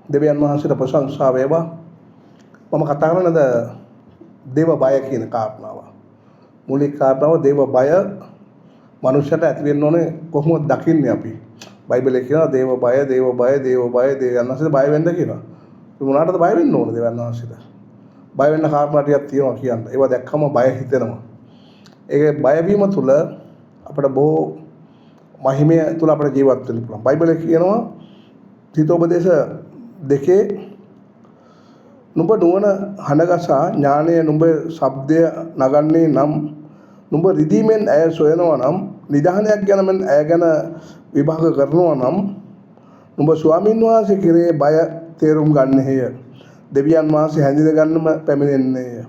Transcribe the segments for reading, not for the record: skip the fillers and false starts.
දෙවියන් වහන්සේට ප්‍රශංසා වේවා. මම කතා කරන දේව බය කියන කාරණාව. මූලික කාරණාව දේව බය මනුෂ්‍යයට ඇති වෙන්න ඕනේ කොහොමද දකින්නේ අපි. බයිබලයේ කියනවා දේව බය දේව බය දේව බය දෙවියන් වහන්සේට බය වෙන්න කියනවා. මොනකටද බය වෙන්න ඕනේ දෙවියන් වහන්සේට? බය වෙන්න කාරණා ටිකක් තියෙනවා කියන්න. ඒවා දැක්කම බය හිතෙනවා. ඒ බය වීම තුළ අපිට බොහෝ මහිමය තුළ අපිට ජීවත් වෙන්න පුළුවන්. බයිබලයේ කියනවා හිතෝපදේශ 2 නුඹ නුවණ හඬගසා ඥානය නුඹ ශබ්දය නගන්නේ නම් නුඹ රිදීමෙන් ඇය සොයනවා නම් නිධානයක් ගැන මෙන් ඇය ගැන විභාග කරනවා නම් නුඹ ස්වාමින් වහන්සේ කෙරේ බය තේරුම් ගන්නේය. දෙවියන් වහන්සේ හැඳින ගන්නම පැමිණෙන්නේය.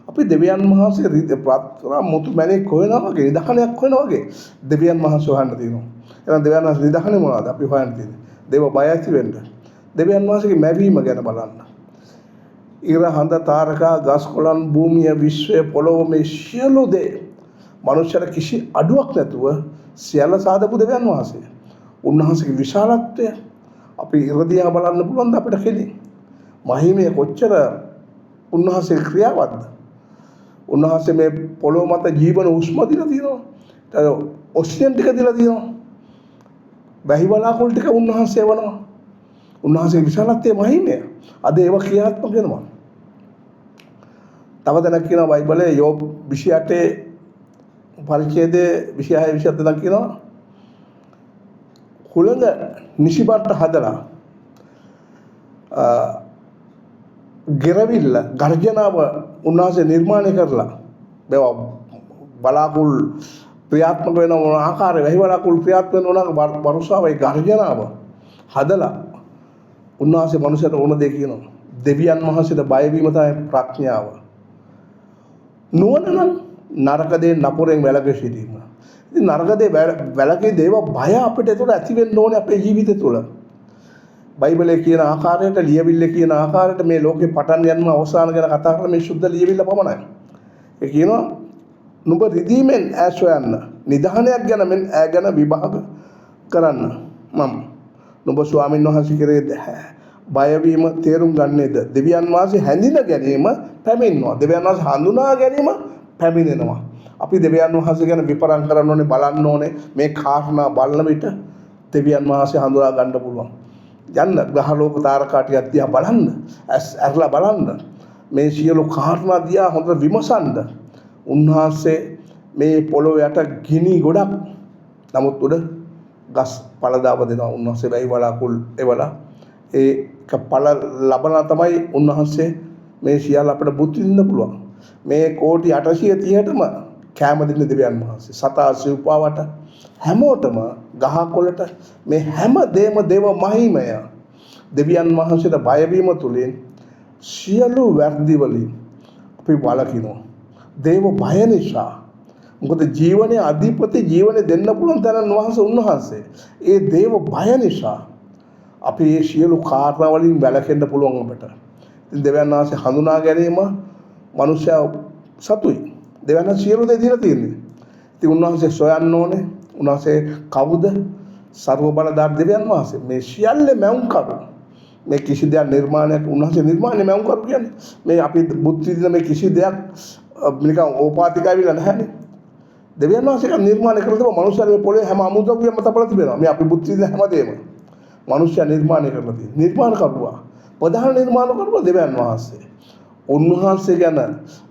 අපි දෙවියන් වහන්සේ ප්‍රාර්ථනා මුතු මැණික් හොයනවා වගේ නිධානයක් හොයනවා වගේ දෙවියන් වහන්සේ හොයන්න තියෙනවා. එහෙනම් දෙවියන් වහන්සේ නිධානේ මොනවද අපි හොයන්න තියෙන්නේ? දේව බය ඇති වෙන්න. දෙවියන් වහන්සේගේ මැවීම ගැන බලන්න. ඉර හඳ තාරකා ගස් කොළන් භූමිය විශ්වය පොළොව මේ සියලු දේ මනුෂ්‍යර කිසි අඩුවක් නැතුව සියල්ල සාදපු දෙවියන් වහන්සේ. උන්වහන්සේගේ විශාලත්වය අපි ඉරදියා බලන්න පුළුවන් අපිට කෙලින්. මහිමය කොච්චර උන්වහන්සේ ක්‍රියාවක්ද. උන්වහන්සේ මේ පොළොව මත ජීවන උෂ්ම දීලා තියෙනවා. ඔක්සිජන් ටික දීලා තියෙනවා. වැහි වලාකුළු ටික උන්වහන්සේ වනවා. උන්වහන්සේ විශාලත්වයේ මහිමය අද ඒව ක්‍රියාත්මක වෙනවා. තව දැනක් කියනවා බයිබලයේ යෝබ් 28 පරිච්ඡේදයේ 26 27 දක් කියනවා හුළඟ නිසිබට හදලා ගෙරවිල්ල ගර්ජනාව උන්වහන්සේ නිර්මාණය කරලා මේවා බලාකුල් ක්‍රියාත්මක වෙන මොන ආකාරයේ වැහි බලාකුල් ක්‍රියාත්මක වෙන වරුසාවේ ගර්ජනාව හදලා උන්වහන්සේ මනුෂ්‍යයට ඕන දෙය කියනවා. දෙවියන් වහන්සේට බය වීම තමයි ප්‍රඥාව. නුවණ නම් නරක දේ නපුරෙන් වැළකී සිටීම. ඉතින් නරක දේ වැළකී දේව බය අපිට ඒතකොට ඇති වෙන්න ඕනේ අපේ ජීවිතය තුළ. බයිබලයේ කියන ආකාරයට ලියවිල්ලේ කියන ආකාරයට මේ ලෝකේ පටන් යන අවසාන ගැන කතා කරන මේ සුද්ධ ලියවිල්ල පමණයි. ඒ කියනවා නුඹ රිදීමෙන් ඈ සොයන්න නිධානයක් ගැන මෙන් ඈ ගැන විභාග කරන්න මම නුඹ ස්වාමීන් වහන්සේ කෙරේ බය වීම තේරුම් ගන්නේද දෙවියන් වහන්සේ හැඳින ගැනීම පැමිණෙනවා. දෙවියන් වහන්සේ හඳුනා ගැනීම පැමිණෙනවා. අපි දෙවියන් වහන්සේ ගැන විපරම් කරන්න ඕනේ බලන්න ඕනේ මේ කාරණා බලන විට දෙවියන් වහන්සේ හඳුනා ගන්න පුළුවන්. යන්න ග්‍රහ ලෝක තාරකා ටිකක් දිහා බලන්න. ඇරලා බලන්න. මේ සියලු කාරණා දිහා හොඳට විමසන්න. උන්වහන්සේ මේ පොළොව යට ගිනි ගොඩක් නමුත් උඩ ගස් පළදාව දෙනවා. උන්වහන්සේ වැහි වලාකුල් එවලා ඒක පළ ලබන තමයි උන්වහන්සේ මේ සියල්ල අපිට බුද්ධ විඳින්න පුළුවන්. මේ කෝටි 830ටම කැම දෙන්න දෙවියන් වහන්සේ සතා සිව්පාවට හැමෝටම ගහකොළට මේ හැම දෙම දේව මහිමය දෙවියන් වහන්සේට බය වීම තුලින් සියලු වැරදි වලින් අපි වළකිනවා. දේව බය නිසා. මොකද ජීවනයේ අධිපති ජීවනයේ දෙන්න පුළුවන් තරම් වහන්සේ උන්වහන්සේ. ඒ දේව බය නිසා අපි මේ සියලු කාරණා වලින් වැළකෙන්න පුළුවන් අපට. ඉතින් දෙවියන් වහන්සේ හඳුනා ගැනීම මනුෂ්‍යයා සතුයි. දෙවියන් වහන්සේ සියලු දේ දීලා තියෙන්නේ. ඉතින් උන්වහන්සේ සොයන්න ඕනේ. උන්වහන්සේ කවුද? සර්ව බලදාර දෙවියන් වහන්සේ. මේ සියල්ල මැවුම් කරු. මේ කිසි දෙයක් නිර්මාණයක් උන්වහන්සේ නිර්මාණය මැවුම් කරු කියන්නේ. මේ අපි බුද්ධ විදින මේ කිසි දෙයක් නිකන් ඕපාතිකයි විලා නැහැනේ. දෙවියන් වහන්සේ නිර්මාණය කරලා තිබුණා මනුෂ්‍යයන්ගේ පොළේ හැම අමුද්‍රව්‍යයක්ම තබලා තිබෙනවා. මේ අපි බුද්ධ විදින හැමදේම මනුෂ්‍යයා නිර්මාණය කරලා තියෙනවා. නිර්මාණ කරුවා. ප්‍රධාන නිර්මාණ කරුවා දෙවියන් වහන්සේ. උන්වහන්සේ ගැන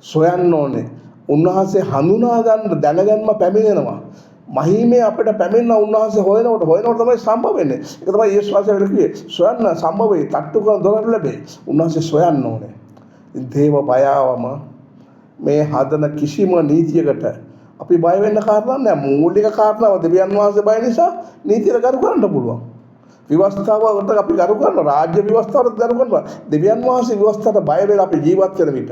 සොයන්න ඕනේ. උන්වහන්සේ හඳුනා ගන්න දැනගන්න පැමිණෙනවා. මහිමේ අපිට පැමිණෙන උන්වහන්සේ හොයනකොට තමයි සම්භව වෙන්නේ. ඒක තමයි යේසුස් වහන්සේ කිව්වේ. සොයන්න සම්භව වේ. තට්ටු කරන දොරට ලැබේ. උන්වහන්සේ සොයන්න ඕනේ. දේව බයවම මේ හදන කිසිම නීතියකට අපි බය වෙන්න කාරණා නැහැ. මූලික කාරණාව දෙවියන් වහන්සේ බය නිසා නීතියට ගරු කරන්න පුළුවන්. විවස්ථාවට අපි ගරු කරනවා. රාජ්‍ය විවස්ථාවට ගරු කරනවා. දෙවියන් වහන්සේ විවස්ථාවට බය වෙලා අපි ජීවත් වෙන විට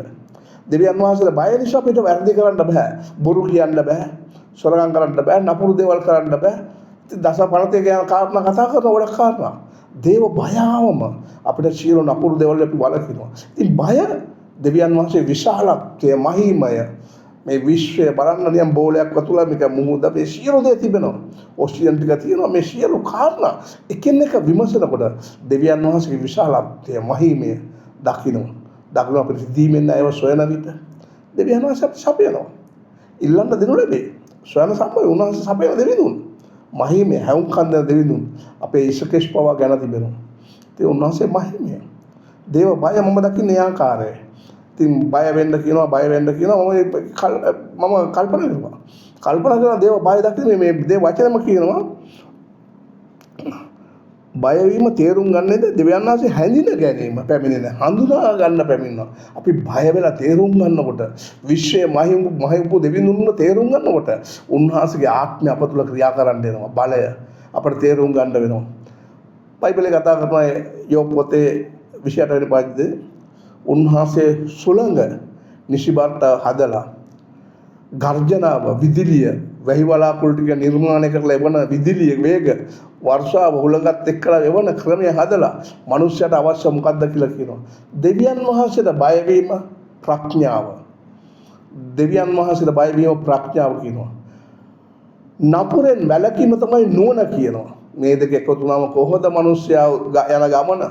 දෙවියන් වහන්සේට බය නිසා අපිට වැරදි කරන්න බෑ. බොරු කියන්න බෑ. සොරකම් කරන්න බෑ. නපුරු දේවල් කරන්න බෑ. ඉතින් දසපළතේ කියන කාරණා කතා කරන වල කාරණා. දේව බයවම අපිට සියලු නපුරු දේවල් අපි වළකිනවා. ඉතින් බය දෙවියන් වහන්සේ විශාලත්වය මහිමය මේ විශ්වය බලන්න නියම් බෝලයක් වතුලා මේක මුහුද මේ සියලු දේ තිබෙනවා. ඔක්සිජන් ටික තියෙනවා මේ සියලු කාරණා එකින් එක විමසනකොට දෙවියන් වහන්සේගේ විශාලත්වය මහිමය දකින්න අපිට සිද්ධීමෙන් අයව සොයන විට දෙවියන් වහන්සේ අපිට සපයනවා. ඉල්ලන්න දෙනු ලැබේ. සොයන සම්මය උන්වහන්සේ සපයන දෙවිඳුන්. මහිමය හැවුම්කන් දෙන දෙවිඳුන් අපේ ඉසකේෂ් පවා ගැන තිබෙනවා. ඒ උන්වහන්සේ මහිමය. දේව බය මම දකින්නේ ආකාරය. ඉතින් බය වෙන්න කියනවා මම කල්පනා කරනවා. කල්පනා කරන දේව බය දකින්නේ මේ දේව වචනම කියනවා. බය වීම තේරුම් ගන්නේද දෙවියන් වහන්සේ හැඳින ගැනීම පැමිණෙන හඳුනා ගන්න පැමිණෙනවා. අපි බය වෙලා තේරුම් ගන්නකොට විශ්වයේ මහිමු දෙවිඳුන්ව තේරුම් ගන්නකොට උන්වහන්සේගේ ආත්මය අප තුළ ක්‍රියා කරන්න වෙනවා. බලය අපට තේරුම් ගන්න වෙනවා. බයිබලයේ කතා කරන යෝබ් පොතේ 28 වෙනි පද්‍යයේ උන්වහන්සේ සුළඟ නිසිබට හදලා ගර්ජනාව විදුලිය වැහි වලාකුළු ටික නිර්මාණය කරලා එවන විදුලිය වේග වර්ෂාව හුළඟත් එක්කලා එවන ක්‍රමය හදලා මනුස්සයට අවශ්‍ය මොකක්ද කියලා කියනවා. දෙවියන් වහන්සේට බය වීම ප්‍රඥාව. දෙවියන් වහන්සේට බය වීම ප්‍රඥාව කියනවා. නපුරෙන් වැළකීම තමයි නුවණ කියනවා. මේ දෙක එකතු වුණාම කොහොමද මනුස්සයා යන ගමන?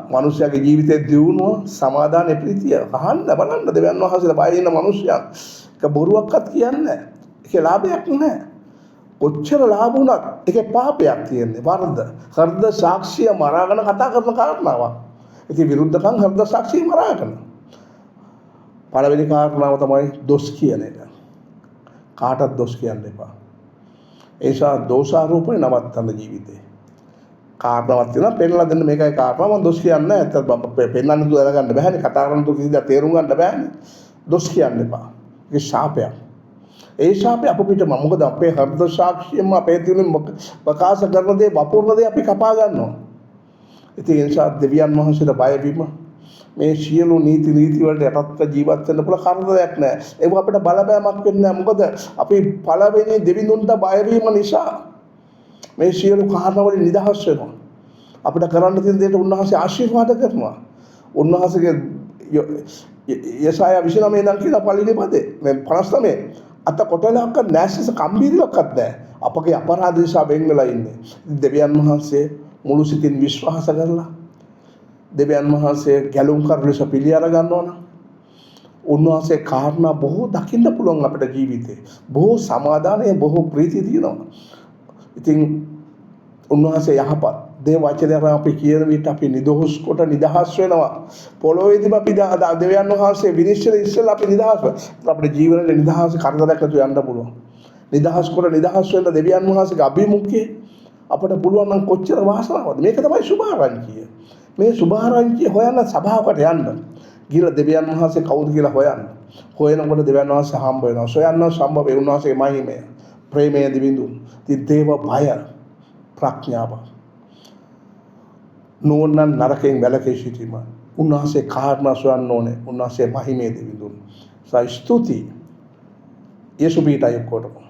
මනුෂ්‍යයාගේ ජීවිතයේ දියුණුව සමාදානයේ ප්‍රීතිය අහන්න බලන්න දෙවියන් වහන්සේලා බය ඉන්න මනුෂ්‍යයන් ඒක බොරුවක්වත් කියන්නේ නැහැ. ඒකේ ලාභයක් නැහැ. කොච්චර ලාභ වුණත් ඒකේ පාපයක් තියෙන්නේ වරද. හෘද සාක්ෂිය මරාගෙන කතා කරන කාරණාවක්. ඒකේ විරුද්ධකම් හෘද සාක්ෂිය මරාගෙන. පළවෙනි කාරණාව තමයි දොස් කියන එක. කාටවත් දොස් කියන්න එපා. ඒ නිසා දෝෂාරෝපණය නවත්තන්න ජීවිතේ. කාරණාවක් තියෙනවා පෙන්නලා දෙන්න මේකයි කාරණාව මම දොස් කියන්නේ නැහැ. ඇත්ත පෙන්නන්න දු දැනගන්න බෑනේ. කතා කරන දු කිසිදා තේරුම් ගන්න බෑනේ. දොස් කියන්න එපා. ඒක ශාපයක්. ඒ ශාපය අපිට මොකද අපේ හෘද සාක්ෂියම අපේ තියෙන ප්‍රකාශ කරන දේ වපුරන දේ අපි කපා ගන්නවා. ඉතින් ඒ නිසා දෙවියන් වහන්සේට බය වීම මේ සියලු නීති වලට යටත්ව ජීවත් වෙන්න පුළුවන් කාරණාවක් නෑ. ඒක අපිට බලපෑමක් වෙන්නේ නෑ. මොකද අපි පළවෙනි දෙවිඳුන්ට බය වීම නිසා මේ සියලු කාරණා වලින් නිදහස් වෙනවා. අපිට කරන්න තියෙන දේට උන්වහන්සේ ආශිර්වාද කරනවා. උන්වහන්සේගේ යසායා 29 ඉඳන් කියන පළවෙනි පදේ මේ 59 අත කොටලක්ක නැස්සස කම්බීරලක්වත් නැහැ. අපගේ අපරාධ නිසා වෙන් වෙලා ඉන්නේ. දෙවියන් වහන්සේ මුළු සිතින් විශ්වාස කරලා දෙවියන් වහන්සේ ගැලුම් කරු ලෙස පිළි අර ගන්නවා නම් උන්වහන්සේ කාරණා බොහෝ දකින්න පුළුවන් අපේ ජීවිතේ. බොහෝ සමාදානය බොහෝ ප්‍රීතිය දිනනවා. ඉතින් උන්වහන්සේ යහපත් දේ වචනය අපි කියන විට අපි නිදහස් කොට නිදහස් වෙනවා. පොළොවේදීම අපි දෙවියන් වහන්සේ විනිශ්චය ඉස්සෙල්ලා අපි නිදහස් වෙනවා. අපේ ජීවිතේ නිදහස් කරදරයක් නැතුව යන්න පුළුවන්. නිදහස් කොට නිදහස් වෙන්න දෙවියන් වහන්සේගේ අභිමුඛයේ අපට පුළුවන් නම් කොච්චර වාසනාවක්ද. මේක තමයි සුභාරංචිය. මේ සුභාරංචිය හොයන්න සභාවකට යන්න. ගිහලා දෙවියන් වහන්සේ කවුද කියලා හොයන්න. හොයනකොට දෙවියන් වහන්සේ හම්බ වෙනවා. සොයන්න සම්භව ඒ උන්වහන්සේගේ මහිමය. ප්‍රේමයේ දිවිඳුන්. ඉතින් දේව බය ප්‍රඥාව. නෝනන් නරකයෙන් වැළකී සිටීම. උන්වහන්සේ කාරණා සොයන්න ඕනේ. උන්වහන්සේ මහිමයේ දිවිඳුන්. ස්තුති. යේසු බීටයි කොට